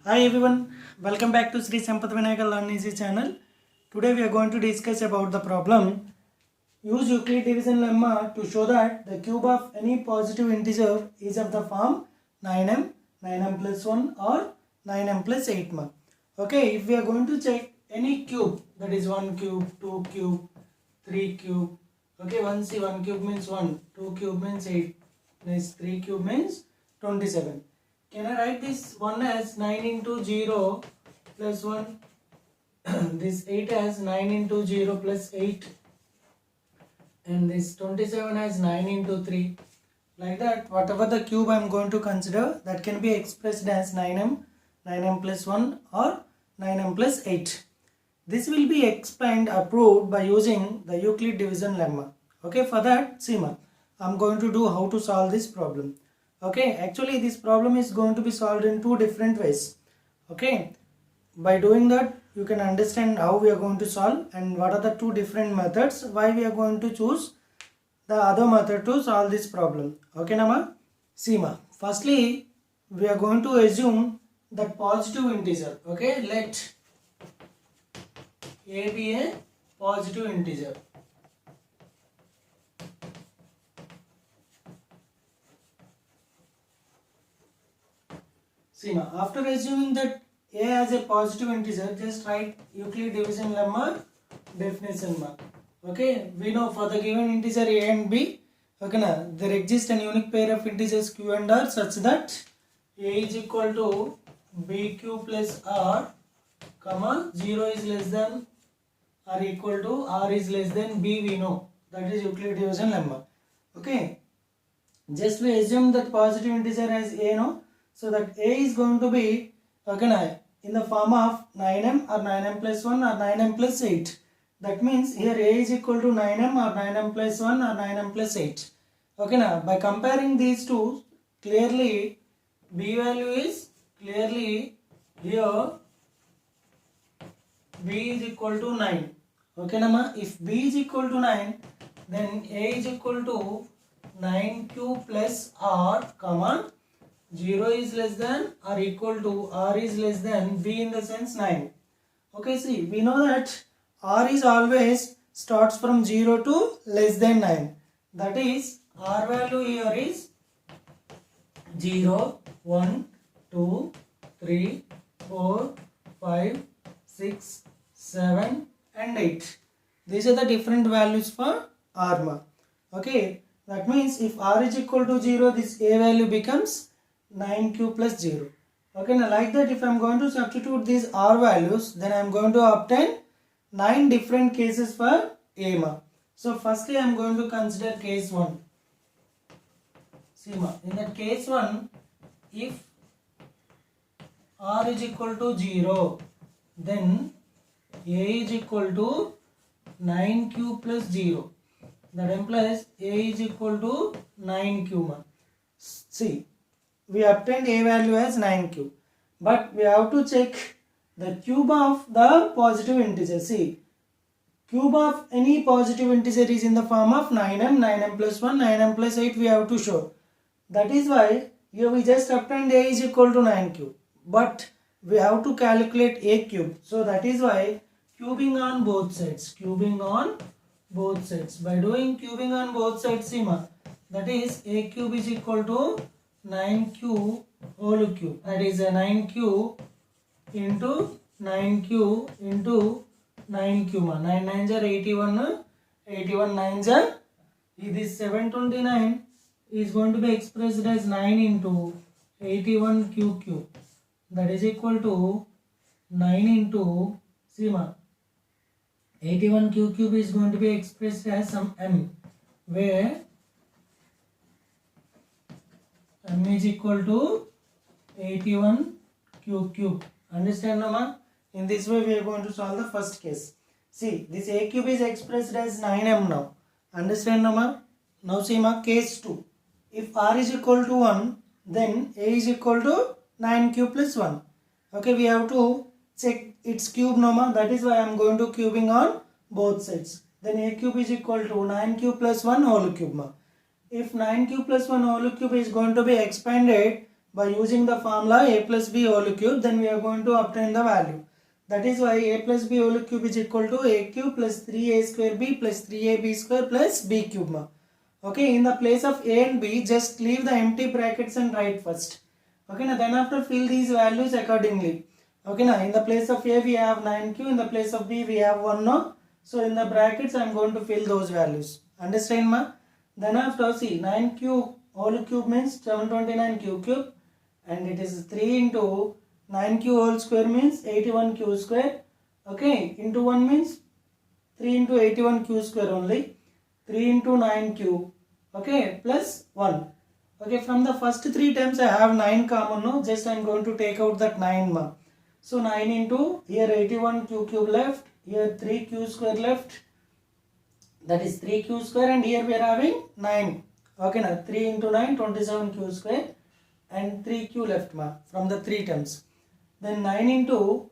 Hi everyone, welcome back to Sri Sampath Vinayaka Learn Easy channel. Today we are going to discuss about the problem. Use Euclid division lemma to show that the cube of any positive integer is of the form 9m, 9m plus 1 or 9m plus 8. Okay, if we are going to check any cube, that is 1 cube, 2 cube, 3 cube. Okay, 1 cube means 1, 2 cube means 8, next 3 cube means 27. Can I write this 1 as 9 into 0 plus 1, this 8 as 9 into 0 plus 8, and this 27 as 9 into 3. Like that, whatever the cube I am going to consider, that can be expressed as 9m, 9m plus 1 or 9m plus 8. This will be explained or proved by using the Euclid division lemma. Okay, for that, Seema, I am going to do how to solve this problem. Okay, actually this problem is going to be solved in two different ways. Okay, by doing that you can understand how we are going to solve and what are the two different methods, why we are going to choose the other method to solve this problem. Okay, Nama? Seema, firstly we are going to assume that positive integer. Okay, let A be a positive integer. See now, after assuming that A as a positive integer, just write Euclid division lemma definition mark. Okay, we know for the given integer A and B, okay, now, there exists an unique pair of integers Q and R such that A is equal to BQ plus R, comma 0 is less than or equal to R is less than B, we know. That is Euclid division lemma. Okay, just we assume that positive integer as A, no? So that A is going to be, okay, in the form of 9m or 9m plus 1 or 9m plus 8. That means here A is equal to 9m or 9m plus 1 or 9m plus 8. Okay, now by comparing these two, clearly B value is clearly here B is equal to 9. Okay, Nama, if B is equal to 9, then A is equal to 9q plus R, comma 0 is less than or equal to R is less than B in the sense 9. Okay, see, we know that R is always starts from 0 to less than 9. That is, R value here is 0, 1, 2, 3, 4, 5, 6, 7 and 8. These are the different values for R. Okay, that means if R is equal to 0, this A value becomes 9q plus 0. Okay, now like that if I am going to substitute these R values, then I am going to obtain 9 different cases for A. So firstly I am going to consider case 1. See, in that case 1, if R is equal to 0, then A is equal to 9q plus 0. That implies A is equal to 9q. See, we obtained A value as 9q, but we have to check the cube of the positive integer. See, cube of any positive integer is in the form of 9m, 9m plus 1, 9m plus 8 we have to show. That is why here we just obtained A is equal to 9q, but we have to calculate A cube. So that is why cubing on both sides, cubing on both sides. By doing cubing on both sides, Seema, that is A cube is equal to 9q whole cube. That is a 9q into 9q into 9q. 9 9s are 81, 81 9s are, this 729 is going to be expressed as 9 into 81q cube. That is equal to 9 into, Seema, 81q cube is going to be expressed as some m, where m is equal to 81q cube. Understand, Nama? In this way we are going to solve the first case. See, this A cube is expressed as 9m now. Understand, Nama? Now see, case 2. If R is equal to 1, then A is equal to 9q plus 1. Okay, we have to check its cube, Nama. That is why I am going to cubing on both sides. Then A cube is equal to 9q plus 1 whole cube. If 9q plus 1 whole cube is going to be expanded by using the formula a plus b whole cube, then we are going to obtain the value. That is why a plus b whole cube is equal to a cube plus 3a square b plus 3ab square plus b cube. Okay, in the place of a and b, just leave the empty brackets and write first. Okay, now then after fill these values accordingly. Okay, now in the place of a we have 9q, in the place of b we have 1 no. So in the brackets I am going to fill those values. Understand ma? Then after see 9q whole cube means 729q cube, and it is 3 into 9q whole square means 81q square. Okay, into 1 means 3 into 81q square only. 3 into 9q. Okay, plus 1. Okay, from the first 3 terms I have 9 common, no? Just I am going to take out that 9 ma. So 9 into here 81q cube left, here 3q square left, that is 3q square, and here we are having 9. Okay, now 3 into 9 27q square and 3q left ma from the 3 terms. Then 9 into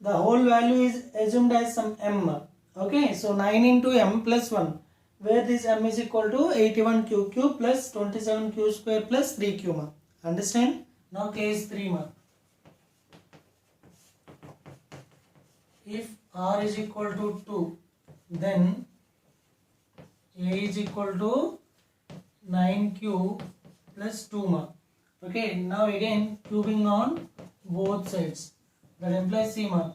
the whole value is assumed as some m ma. Okay, so 9 into m plus 1, where this m is equal to 81q cube plus 27q square plus 3q ma. Understand? Now case 3 ma. If r is equal to 2, then a is equal to 9q plus 2 ma. Okay, now again cubing on both sides. That implies see ma,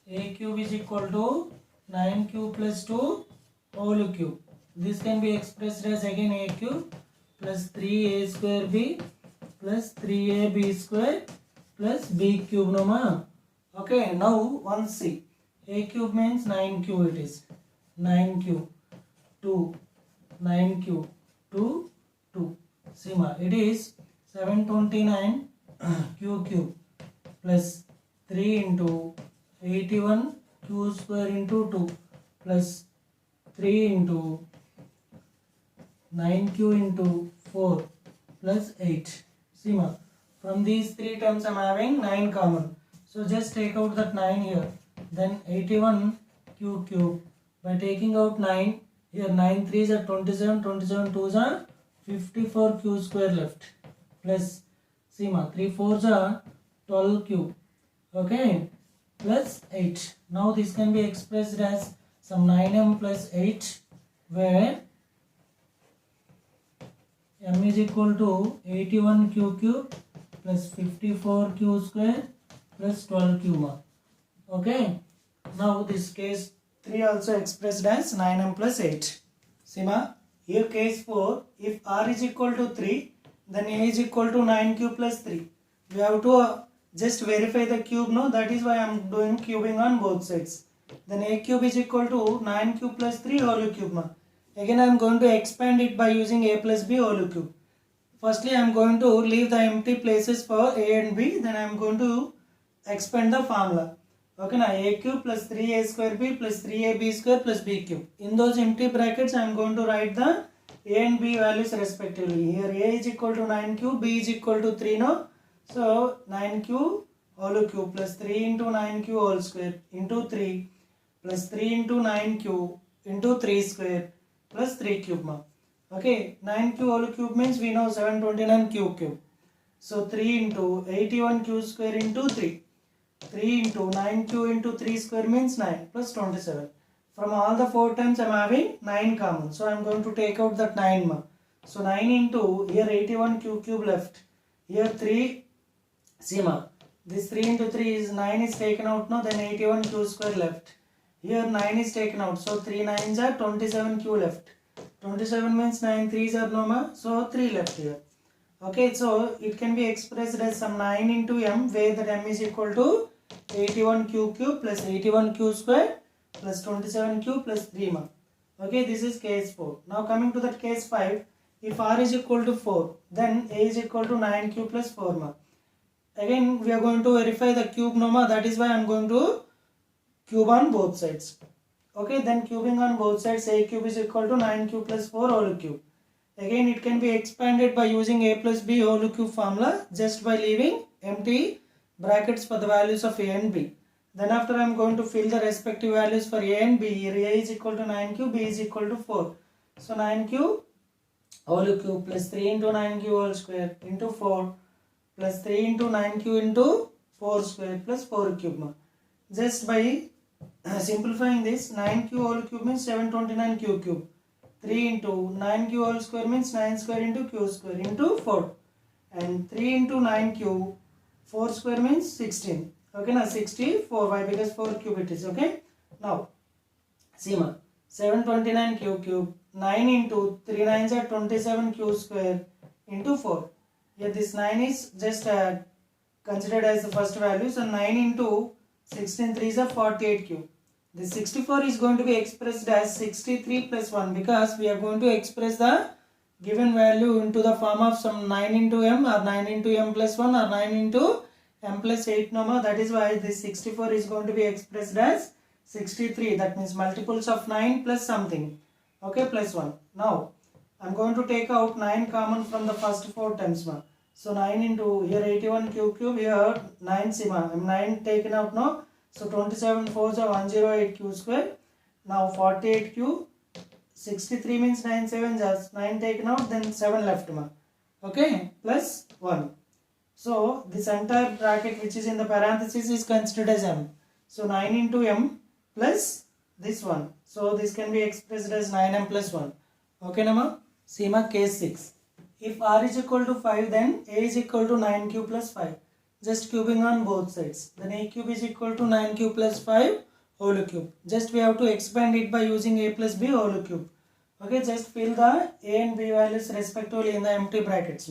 a cube is equal to 9q plus 2 whole cube. This can be expressed as again a cube plus 3a square b plus 3ab square plus b cube no ma. Okay, now once see, a cube means 9q, it is 9q 2 9q 2 2. See ma, it is 729 q cube plus 3 into 81 q square into 2 plus 3 into 9q into 4 plus 8. See ma, from these 3 terms I am having 9 common. So just take out that 9 here. Then 81q cube. By taking out 9, here 9 3s are 27, 27 2s are 54q square left. Plus, see ma, 3 4s are 12q. Okay, plus 8. Now this can be expressed as some 9m plus 8, where m is equal to 81q cube plus 54q square plus 12q ma. Okay, now this case 3 also expressed as 9m plus 8. See ma, here case 4, if r is equal to 3, then a is equal to 9q plus 3. We have to just verify the cube, no? That is why I am doing cubing on both sides. Then a cube is equal to 9q plus 3 whole cube ma. Again I am going to expand it by using a plus b whole cube. Firstly I am going to leave the empty places for a and b, then I am going to expand the formula. Okay, now a cube plus 3a square b plus 3ab square plus b cube. In those empty brackets I am going to write the a and b values respectively. Here a is equal to 9q, b is equal to 3 no. So 9q whole cube plus 3 into 9q whole square into 3 plus 3 into 9q into 3 square plus 3 cube ma. Okay, 9q whole cube means we know 729q cube. So 3 into 81q square into 3. 3 into 9q into 3 square means 9 plus 27. From all the 4 times I am having 9 common. So I am going to take out that 9 ma. So 9 into here 81q cube left. Here 3, see ma, this 3 into 3 is 9 is taken out now, then 81q square left. Here 9 is taken out. So 3 9s are 27q left. 27 means 9 3s are no ma. So 3 left here. Okay, so it can be expressed as some 9 into m, where that m is equal to 81q cube plus 81q square plus 27q plus 3 ma. Okay, this is case 4. Now coming to that case 5, if r is equal to 4, then a is equal to 9q plus 4 ma. Again we are going to verify the cube no ma, that is why I am going to cube on both sides. Okay, then cubing on both sides, a cube is equal to 9q plus 4 whole cube. Again it can be expanded by using a plus b whole cube formula, just by leaving empty brackets for the values of a and b. Then after I am going to fill the respective values for a and b. Here a is equal to 9q, b is equal to 4. So 9q whole cube plus 3 into 9q whole square into 4 plus 3 into 9q into 4 square plus 4 cube ma. Just by simplifying this, 9q whole cube means 729q cube. 3 into 9q whole square means 9 square into q square into 4. And 3 into 9q 4 square means 16. Okay na, 64. Why? Because 4 cube it is. Okay. Now see ma, 729 cube 9 into 3 nines are 27 q square into 4. Here this 9 is just considered as the first value. So 9 into 16 3s are 48 cube. This 64 is going to be expressed as 63 plus 1 because we are going to express the given value into the form of some 9 into m or 9 into m plus 1 or 9 into m plus 8 number. That is why this 64 is going to be expressed as 63. That means multiples of 9 plus something. Okay, plus 1. Now I'm going to take out 9 common from the first 4 terms. So 9 into here 81 cube here 9 sima. I'm 9 taken out now. So 27 4s are 108 q square. Now 48 q. 63 means 9 7 just 9 taken out, then 7 left ma. Okay, plus 1. So this entire bracket which is in the parenthesis is considered as m. So 9 into m plus this one. So this can be expressed as 9m plus 1. Okay nama. See ma, case 6. If r is equal to 5, then a is equal to 9q plus 5. Just cubing on both sides. Then a cube is equal to 9q plus 5 whole cube. Just we have to expand it by using a plus b whole cube. Okay, just fill the a and b values respectively in the empty brackets.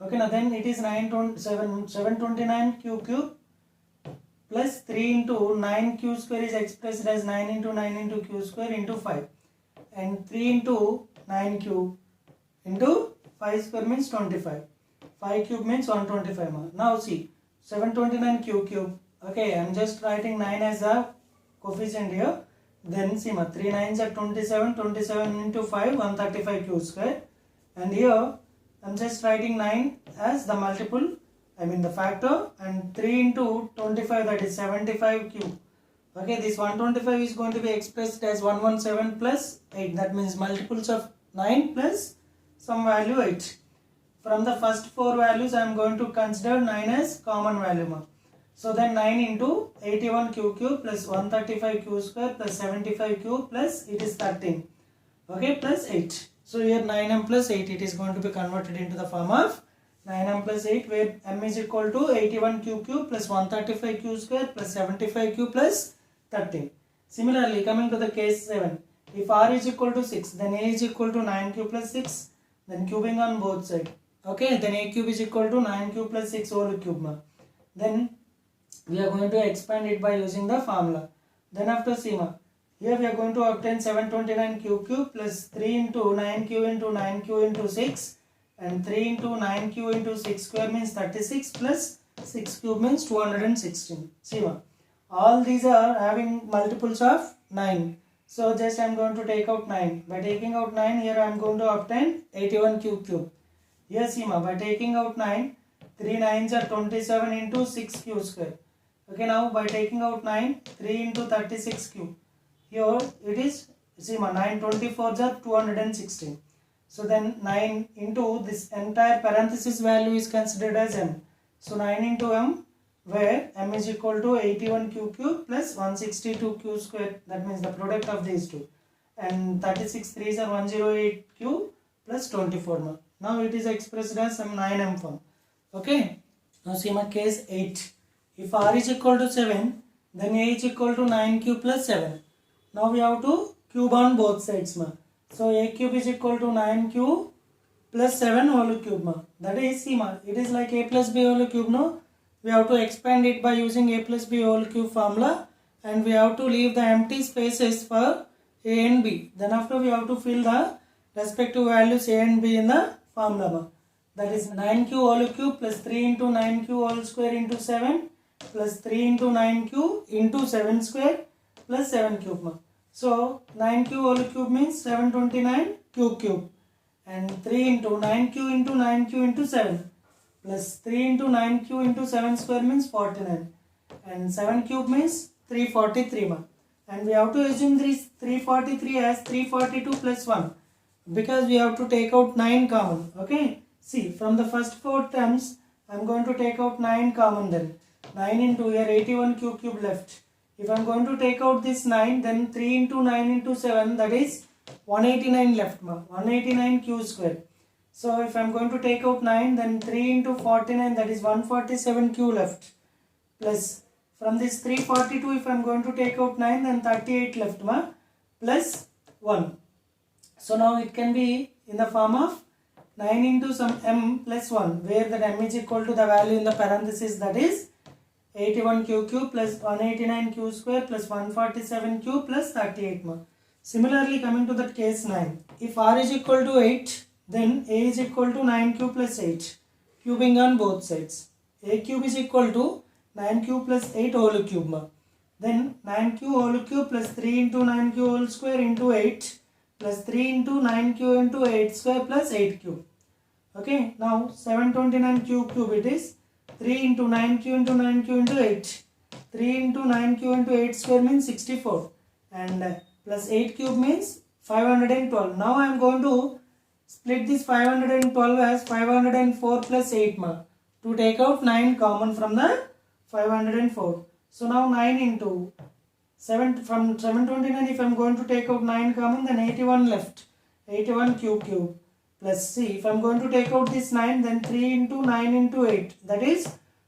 Okay, now then it is 729 q cube plus 3 into 9 q square is expressed as 9 into 9 into q square into 5. And 3 into 9 cube into 5 square means 25. 5 cube means 125. Now see, 729 q cube. Okay, I am just writing 9 as a coefficient here. Then see ma, 3 9s are 27. 27 into 5, 135 q square. And here I am just writing 9 as the multiple, I mean the factor, and 3 into 25, that is 75 cube. Okay, this 125 is going to be expressed as 117 plus 8. That means multiples of 9 plus some value 8. From the first 4 values, I am going to consider 9 as common value. So then 9 into 81 q cube plus 135 q square plus 75 q plus it is 13. Okay, plus 8. So here 9m plus 8, it is going to be converted into the form of 9m plus 8, where m is equal to 81 q cube plus 135 q square plus 75 q plus 13. Similarly, coming to the case 7, if r is equal to 6, then a is equal to 9q plus 6, then cubing on both sides. Okay, then a cube is equal to 9q plus 6 whole cube. Then we are going to expand it by using the formula. Then after sigma, here we are going to obtain 729 q cube plus 3 into 9q into 9q into 6, and 3 into 9q into 6 square means 36 plus 6 cube means 216. Sigma. All these are having multiples of 9. So just I am going to take out 9. By taking out 9, here I am going to obtain 81 q cube. Here sigma, by taking out 9, 3 9s are 27 into 6 q square. Okay, now by taking out 9, 3 into 36 cube. Here it is sigma, 9 24s are 216. So then 9 into this entire parenthesis value is considered as m. So 9 into m, where m is equal to 81 q cube plus 162 q square. That means the product of these two. And 36 3s are 108 q plus 24. Now it is expressed as some 9m form. Okay. Now see my case 8. If r is equal to 7, then a is equal to 9q plus 7. Now we have to cube on both sides. So a cube is equal to 9q plus 7 whole cube. That is C. It is like a plus b whole cube. No? We have to expand it by using a plus b whole cube formula, and we have to leave the empty spaces for a and b. Then after we have to fill the respective values a and b in the formula. That is 9q whole cube plus 3 into 9q whole square into 7 plus 3 into 9q into 7 square plus 7 cube. So 9q whole cube means 729 q cube, and 3 into 9q into 9q into 7 plus 3 into 9q into 7 square means 49, and 7 cube means 343. And we have to assume this 343 as 342 plus 1, because we have to take out 9 common. Okay, see, from the first 4 terms I'm going to take out 9 common then. 9 into here 81 cube left. If I'm going to take out this 9, then 3 into 9 into 7, that is 189 left, 189 q square. So if I'm going to take out 9, then 3 into 49, that is 147 q left. Plus from this 342, if I'm going to take out 9, then 38 left, plus 1. So now it can be in the form of 9 into some m plus 1, where the m is equal to the value in the parenthesis, that is 81 q cube plus 189 q square plus 147 q plus 38. Similarly, coming to that case 9, if r is equal to 8, then a is equal to 9 q plus 8, cubing on both sides. A cube is equal to 9 q plus 8 whole cube. Then 9 q whole cube plus 3 into 9 q whole square into 8 plus 3 into 9 q into 8 square plus 8 cube. Okay, now 729 cube it is. 3 into 9q into 9q into 8. 3 into 9q into 8 square means 64. And plus 8 cube means 512. Now I am going to split this 512 as 504 plus 8 to take out 9 common from the 504. So now 9 into 7 from 729, if I am going to take out 9 common, then 81 left. 81 cube. Plus C, if I am going to take out this 9, then 3 into 9 into 8, that is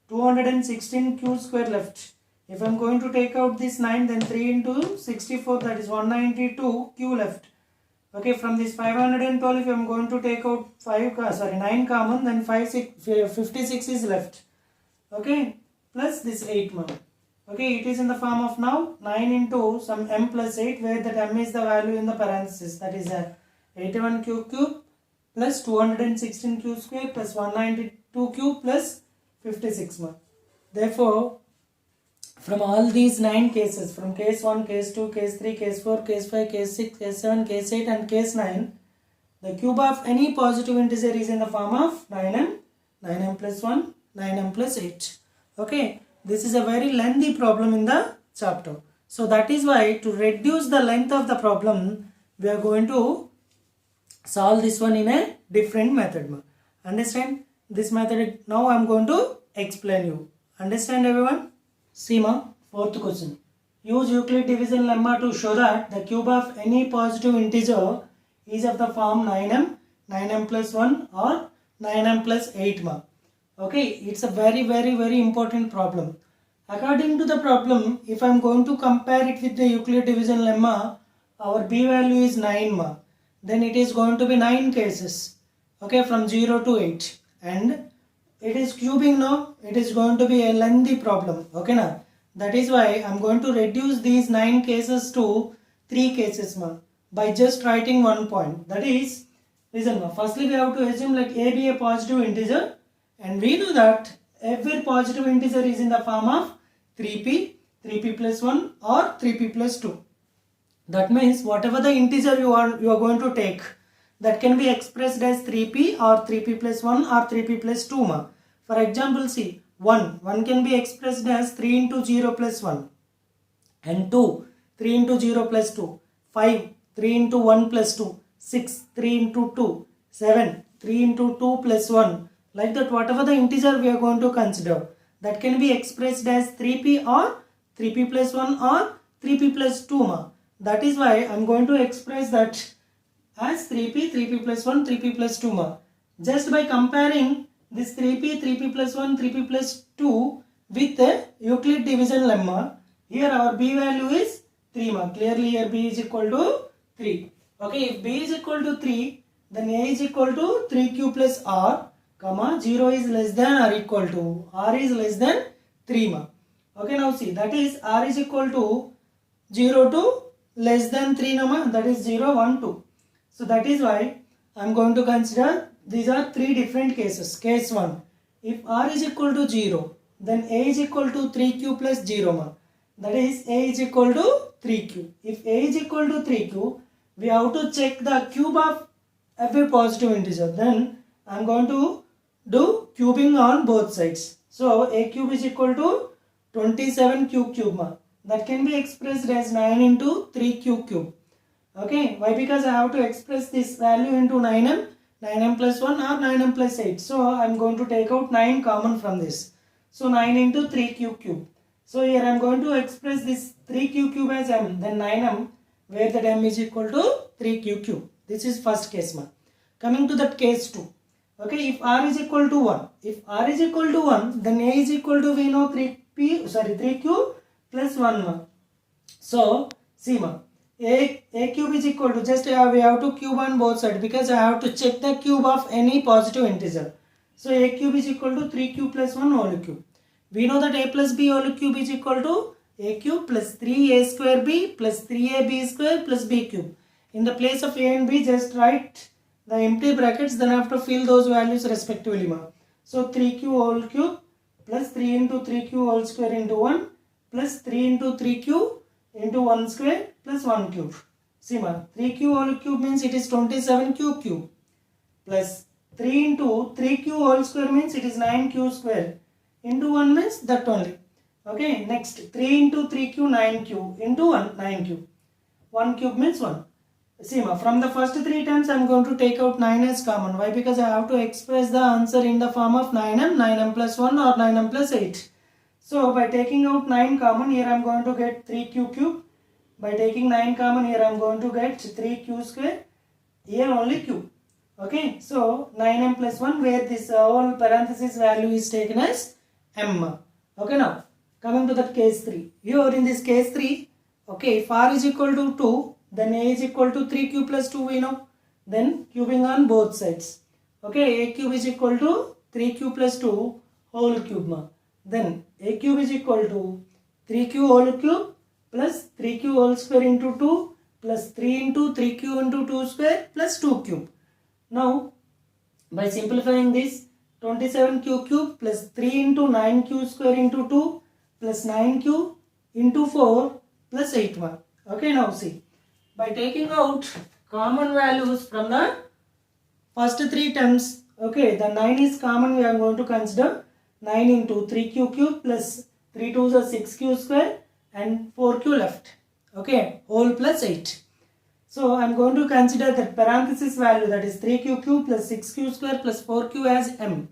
216 q square left. If I am going to take out this 9, then 3 into 64, that is 192 q left. Okay, from this 512, if I am going to take out 9 common, then 56 is left. Okay, plus this 8 Okay, it is in the form of now 9 into some m plus 8, where that m is the value in the parenthesis, that is 81 cube plus 216 q square plus 192 q plus 56. Therefore, from all these 9 cases, from case 1, case 2, case 3, case 4, case 5, case 6, case 7, case 8 and case 9, the cube of any positive integer is in the form of 9m, 9m plus 1, 9m plus 8. Okay, this is a very lengthy problem in the chapter. So that is why, to reduce the length of the problem, we are going to solve this one in a different method. Understand? This method now I am going to explain you. Understand everyone? See fourth question. Use Euclid division lemma to show that the cube of any positive integer is of the form 9m, 9m plus 1 or 9m plus 8. Okay, it's a very important problem. According to the problem, if I am going to compare it with the Euclid division lemma, our b value is 9. Then it is going to be 9 cases, okay, from 0 to 8, and it is cubing now, it is going to be a lengthy problem, okay na. That is why I am going to reduce these 9 cases to 3 cases by just writing one point. That is, listen firstly we have to assume like a be a positive integer, and we know that every positive integer is in the form of 3p, 3p plus 1 or 3p plus 2. That means whatever the integer you are going to take, that can be expressed as 3p or 3p plus 1 or 3p plus 2. For example, see 1 can be expressed as 3 into 0 plus 1, and 2 3 into 0 plus 2, 5 3 into 1 plus 2, 6 3 into 2, 7 3 into 2 plus 1. Like that, whatever the integer we are going to consider, that can be expressed as 3p or 3p plus 1 or 3p plus 2. That is why I am going to express that as 3p, 3p plus 1, 3p plus 2. Just by comparing this 3p, 3p plus 1, 3p plus 2 with the Euclid division lemma, here our b value is 3. Clearly here b is equal to 3. Okay, if b is equal to 3, then a is equal to 3q plus r, 0 is less than or equal to r is less than 3. Okay, now see, that is r is equal to 0 to less than 3, that is 0, 1, 2. So that is why I am going to consider these are 3 different cases. Case 1, if r is equal to 0, then a is equal to 3q plus 0. That is a is equal to 3q. If a is equal to 3q, we have to check the cube of every positive integer. Then I am going to do cubing on both sides. So a cube is equal to 27 cube. That can be expressed as 9 into 3q cube. Okay, why? Because I have to express this value into 9m, 9m plus 1 or 9m plus 8. So I am going to take out 9 common from this. So 9 into 3q cube. So here I am going to express this 3q cube as m, then 9m, where that m is equal to 3q cube. This is first case ma. Coming to that case 2. Okay, if r is equal to 1, if r is equal to 1, then a is equal to, we know 3q plus 1 ma. So see ma, a cube is equal to, just we have to cube on both sides because I have to check the cube of any positive integer. So a cube is equal to 3q plus 1 whole cube. We know that a plus b whole cube is equal to a cube plus 3a square b plus 3ab square plus b cube. In the place of a and b, just write the empty brackets, then I have to fill those values respectively ma. So 3q whole cube plus 3 into 3q whole square into 1 plus 3 into 3q into 1 square plus 1 cube. See ma, 3q whole cube means it is 27q cube plus 3 into 3q whole square means it is 9q square into 1 means that only. Okay, next 3 into 3q 9q into 1 9q. 1 cube means 1. See ma, from the first 3 times I am going to take out 9 as common. Why? Because I have to express the answer in the form of 9m, 9m plus 1 or 9m plus 8. So by taking out 9 common, here I am going to get 3q cube. By taking 9 common, here I am going to get 3q square. Here only cube. Okay, so 9m plus 1, where this whole parenthesis value is taken as m. Okay, now coming to that case 3. Here in this case 3, okay, if r is equal to 2, then a is equal to 3q plus 2 we know. Then cubing on both sides. Okay, a cube is equal to 3q plus 2 whole cube ma. Then a cube is equal to 3q whole cube plus 3q whole square into 2 plus 3 into 3q into 2 square plus 2 cube. Now by simplifying this, 27q cube plus 3 into 9q square into 2 plus 9q into 4 plus 8 1. Okay, now see, by taking out common values from the first 3 terms, okay, the 9 is common, we are going to consider 9 into 3q cube plus 3 2s are 6q square and 4q left. Okay, whole plus 8. So I am going to consider that parenthesis value, that is 3q cube plus 6q square plus 4q as m.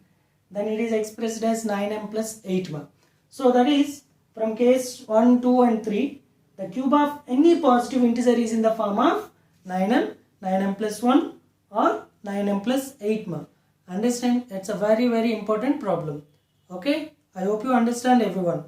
Then it is expressed as 9m plus 8m. So that is from case 1, 2 and 3, the cube of any positive integer is in the form of 9m, 9m plus 1 or 9m plus 8m. Understand? That's a very important problem. Okay, I hope you understand everyone.